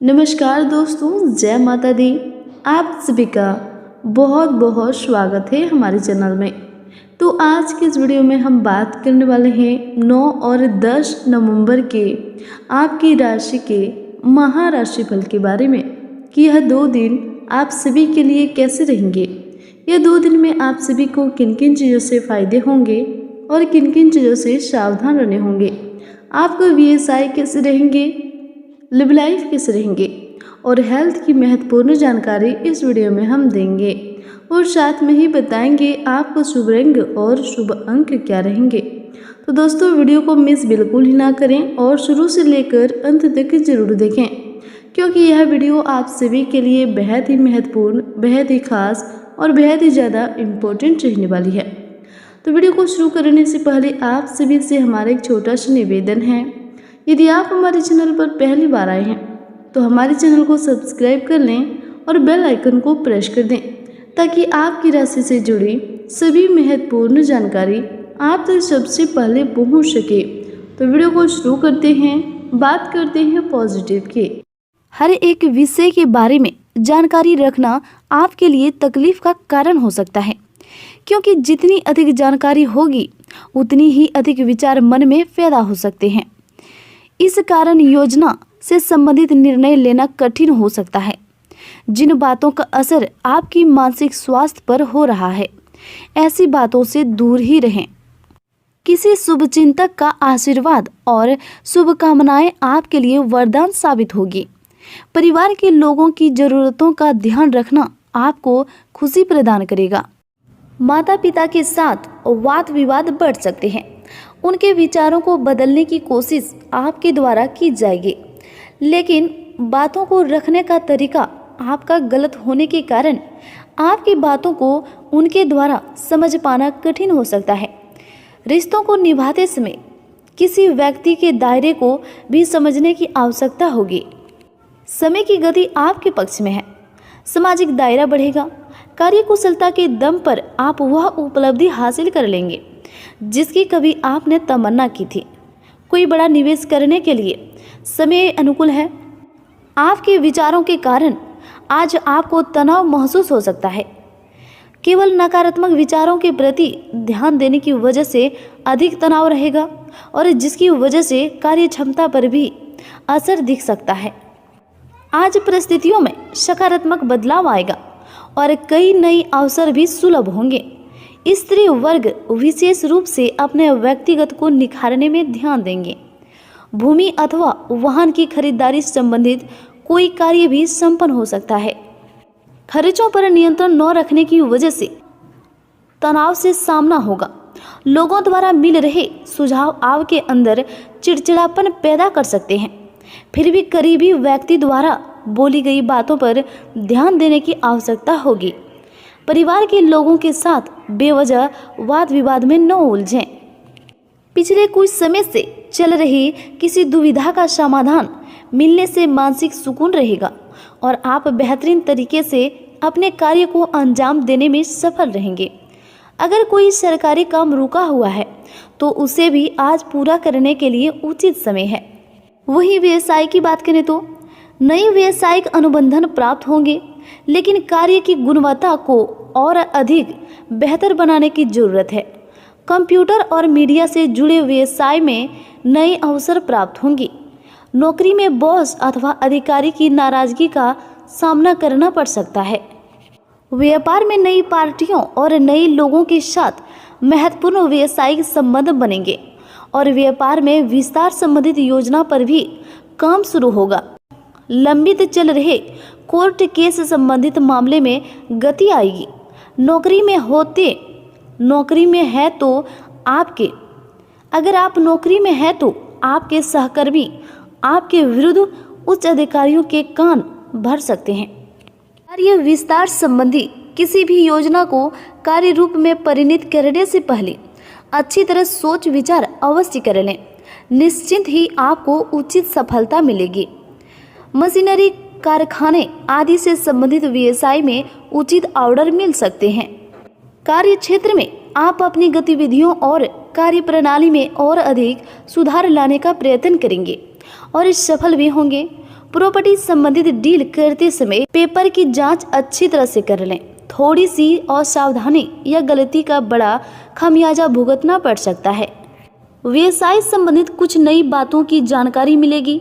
नमस्कार दोस्तों, जय माता दी। आप सभी का बहुत बहुत स्वागत है हमारे चैनल में। तो आज के इस वीडियो में हम बात करने वाले हैं 9 और 10 नवंबर के आपकी राशि के महाराशिफल के बारे में कि यह 2 दिन आप सभी के लिए कैसे रहेंगे। यह 2 दिन में आप सभी को किन किन चीज़ों से फ़ायदे होंगे और किन किन चीज़ों से सावधान रहने होंगे। आपको व्यवसाय कैसे रहेंगे, लिव लाइफ कैसे रहेंगे और हेल्थ की महत्वपूर्ण जानकारी इस वीडियो में हम देंगे और साथ में ही बताएंगे आपको शुभ रंग और शुभ अंक क्या रहेंगे। तो दोस्तों, वीडियो को मिस बिल्कुल ही ना करें और शुरू से लेकर अंत तक जरूर देखें, क्योंकि यह वीडियो आप सभी के लिए बेहद ही महत्वपूर्ण, बेहद ही खास और बेहद ही ज़्यादा इम्पोर्टेंट रहने वाली है। तो वीडियो को शुरू करने से पहले आप सभी से हमारा एक छोटा सा निवेदन है। यदि आप हमारे चैनल पर पहली बार आए हैं तो हमारे चैनल को सब्सक्राइब कर लें और बेल आइकन को प्रेस कर दें, ताकि आपकी राशि से जुड़ी सभी महत्वपूर्ण जानकारी आप तक सबसे पहले पहुंच सके। तो वीडियो को शुरू करते हैं, बात करते हैं पॉजिटिव की। हर एक विषय के बारे में जानकारी रखना आपके लिए तकलीफ का कारण हो सकता है, क्योंकि जितनी अधिक जानकारी होगी उतनी ही अधिक विचार मन में पैदा हो सकते हैं। इस कारण योजना से संबंधित निर्णय लेना कठिन हो सकता है। जिन बातों का असर आपकी मानसिक स्वास्थ्य पर हो रहा है, ऐसी बातों से दूर ही रहें। किसी शुभचिंतक का आशीर्वाद और शुभकामनाएं आपके लिए वरदान साबित होगी। परिवार के लोगों की जरूरतों का ध्यान रखना आपको खुशी प्रदान करेगा। माता पिता के साथ वाद विवाद बढ़ सकते हैं। उनके विचारों को बदलने की कोशिश आपके द्वारा की जाएगी, लेकिन बातों को रखने का तरीका आपका गलत होने के कारण आपकी बातों को उनके द्वारा समझ पाना कठिन हो सकता है। रिश्तों को निभाते समय किसी व्यक्ति के दायरे को भी समझने की आवश्यकता होगी। समय की गति आपके पक्ष में है। सामाजिक दायरा बढ़ेगा। कार्यकुशलता के दम पर आप वह उपलब्धि हासिल कर लेंगे जिसकी कभी आपने तमन्ना की थी। कोई बड़ा निवेश करने के लिए समय अनुकूल है। आपके विचारों के कारण आज आपको तनाव महसूस हो सकता है। केवल नकारात्मक विचारों के प्रति ध्यान देने की वजह से अधिक तनाव रहेगा और जिसकी वजह से कार्य क्षमता पर भी असर दिख सकता है। आज परिस्थितियों में सकारात्मक बदलाव आएगा और कई नए अवसर भी सुलभ होंगे। स्त्री वर्ग विशेष रूप से अपने व्यक्तिगत को निखारने में ध्यान देंगे। भूमि अथवा वाहन की खरीदारी संबंधित कोई कार्य भी संपन्न हो सकता है। खर्चों पर नियंत्रण न रखने की वजह से तनाव से सामना होगा। लोगों द्वारा मिल रहे सुझाव आपके अंदर चिड़चिड़ापन पैदा कर सकते हैं। फिर भी करीबी व्यक्ति द्वारा बोली गई बातों पर ध्यान देने की आवश्यकता होगी। परिवार के लोगों के साथ बेवजह वाद विवाद में न उलझें। पिछले कुछ समय से चल रही किसी दुविधा का समाधान मिलने से मानसिक सुकून रहेगा और आप बेहतरीन तरीके से अपने कार्य को अंजाम देने में सफल रहेंगे। अगर कोई सरकारी काम रुका हुआ है तो उसे भी आज पूरा करने के लिए उचित समय है। वहीं व्यवसाय की बात करें तो नए व्यवसायिक अनुबंधन प्राप्त होंगे, लेकिन कार्य की गुणवत्ता को और अधिक बेहतर बनाने की जरूरत है। कंप्यूटर और मीडिया से जुड़े व्यवसाय में नए अवसर प्राप्त होंगे। नौकरी में बॉस अथवा अधिकारी की नाराजगी का सामना करना पड़ सकता है। व्यापार में नई पार्टियों और नए लोगों के साथ महत्वपूर्ण व्यवसायिक संबंध बनेंगे और व्यापार में विस्तार संबंधित योजना पर भी काम शुरू होगा। लंबित चल रहे कोर्ट केस संबंधित मामले में गति आएगी। नौकरी में है तो अगर आप नौकरी में है तो आपके सहकर्मी आपके विरुद्ध उच्च अधिकारियों के कान भर सकते हैं। कार्य विस्तार संबंधी किसी भी योजना को कार्य रूप में परिणत करने से पहले अच्छी तरह सोच विचार अवश्य कर लें। निश्चित ही आपको उचित सफलता मिलेगी। मशीनरी, कारखाने आदि से संबंधित व्यवसाय में उचित ऑर्डर मिल सकते हैं। कार्य क्षेत्र में आप अपनी गतिविधियों और कार्य प्रणाली में और अधिक सुधार लाने का प्रयत्न करेंगे और सफल भी होंगे। प्रॉपर्टी संबंधित डील करते समय पेपर की जांच अच्छी तरह से कर लें। थोड़ी सी असावधानी या गलती का बड़ा खमियाजा भुगतना पड़ सकता है। व्यवसाय संबंधित कुछ नई बातों की जानकारी मिलेगी।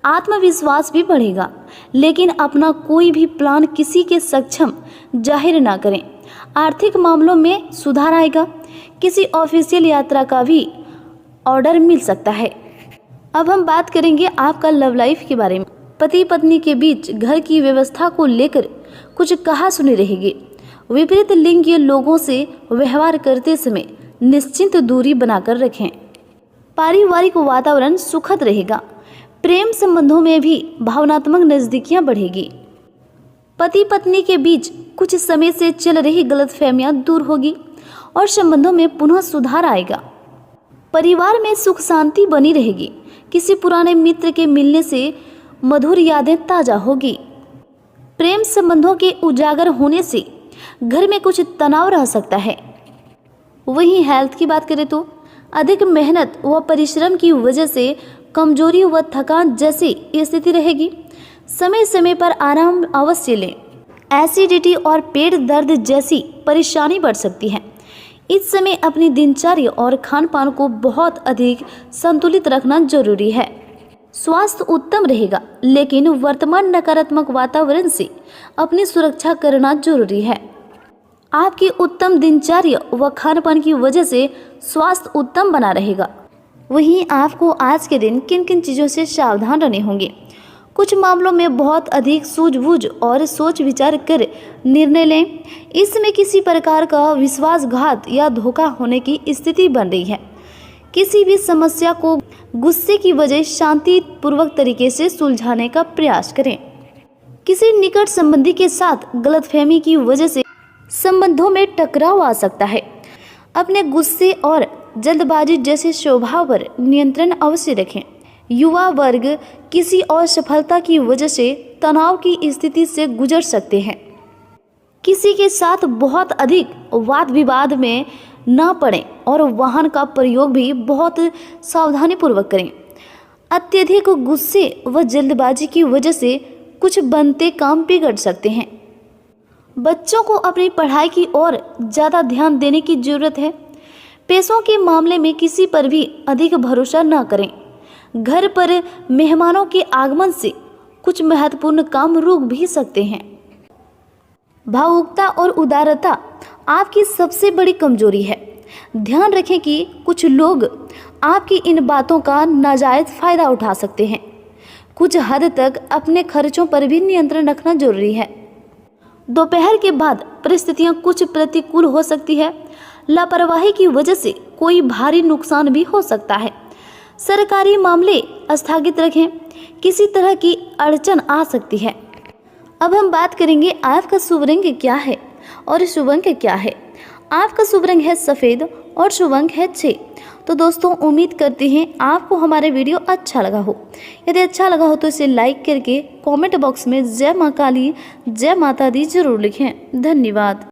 आत्मविश्वास भी बढ़ेगा, लेकिन अपना कोई भी प्लान किसी के सक्षम जाहिर ना करें। आर्थिक मामलों में सुधार आएगा। किसी ऑफिशियल यात्रा का भी ऑर्डर मिल सकता है। अब हम बात करेंगे आपका लव लाइफ के बारे में। पति पत्नी के बीच घर की व्यवस्था को लेकर कुछ कहा-सुनी रहेगी। विपरीत लिंग के लोगों से व्यवहार करते समय निश्चिंत दूरी बनाकर रखें। पारिवारिक वातावरण सुखद रहेगा। प्रेम संबंधों में भी भावनात्मक नजदीकियां बढ़ेगी। पति पत्नी के बीच कुछ समय से चल रही गलतफहमियां दूर होगी और संबंधों में पुनः सुधार आएगा। परिवार में सुख शांति बनी रहेगी। किसी पुराने मित्र के मिलने से मधुर यादें ताजा होगी। प्रेम संबंधों के उजागर होने से घर में कुछ तनाव रह सकता है। वहीं हेल्थ की बात करें तो अधिक मेहनत व परिश्रम की वजह से कमजोरी व थकान जैसी स्थिति रहेगी। समय समय पर आराम अवश्य लें। एसिडिटी और पेट दर्द जैसी परेशानी बढ़ सकती है। इस समय अपनी दिनचर्या और खान पान को बहुत अधिक संतुलित रखना जरूरी है। स्वास्थ्य उत्तम रहेगा, लेकिन वर्तमान नकारात्मक वातावरण से अपनी सुरक्षा करना जरूरी है। आपकी उत्तम दिनचर्या व खान पान की वजह से स्वास्थ्य उत्तम बना रहेगा। वहीं आपको आज के दिन किन किन चीज़ों से सावधान रहने होंगे। कुछ मामलों में बहुत अधिक सूझबूझ और सोच विचार कर निर्णय लें। इसमें किसी प्रकार का विश्वासघात या धोखा होने की स्थिति बन रही है। किसी भी समस्या को गुस्से की वजह शांतिपूर्वक तरीके से सुलझाने का प्रयास करें। किसी निकट संबंधी के साथ गलतफहमी की वजह से संबंधों में टकराव आ सकता है। अपने गुस्से और जल्दबाजी जैसे स्वभाव पर नियंत्रण अवश्य रखें। युवा वर्ग किसी असफलता की वजह से तनाव की स्थिति से गुजर सकते हैं। किसी के साथ बहुत अधिक वाद विवाद में न पड़ें और वाहन का प्रयोग भी बहुत सावधानी पूर्वक करें। अत्यधिक गुस्से व जल्दबाजी की वजह से कुछ बनते काम बिगड़ सकते हैं। बच्चों को अपनी पढ़ाई की ओर ज़्यादा ध्यान देने की जरूरत है। पैसों के मामले में किसी पर भी अधिक भरोसा न करें। घर पर मेहमानों के आगमन से कुछ महत्वपूर्ण काम रुक भी सकते हैं। भावुकता और उदारता आपकी सबसे बड़ी कमजोरी है। ध्यान रखें कि कुछ लोग आपकी इन बातों का नाजायज फायदा उठा सकते हैं। कुछ हद तक अपने खर्चों पर भी नियंत्रण रखना जरूरी है। दोपहर के बाद परिस्थितियां कुछ प्रतिकूल हो सकती है। लापरवाही की वजह से कोई भारी नुकसान भी हो सकता है। सरकारी मामले स्थगित रखें। किसी तरह की अड़चन आ सकती है। अब हम बात करेंगे आपका शुभ रंग क्या है और शुभ अंक क्या है। आपका शुभ रंग है सफ़ेद और शुभ अंक है 6। तो दोस्तों उम्मीद करते हैं आपको हमारा वीडियो अच्छा लगा हो। यदि अच्छा लगा हो तो इसे लाइक करके कमेंट बॉक्स में जय मां काली जय माता दी जरूर लिखें। धन्यवाद।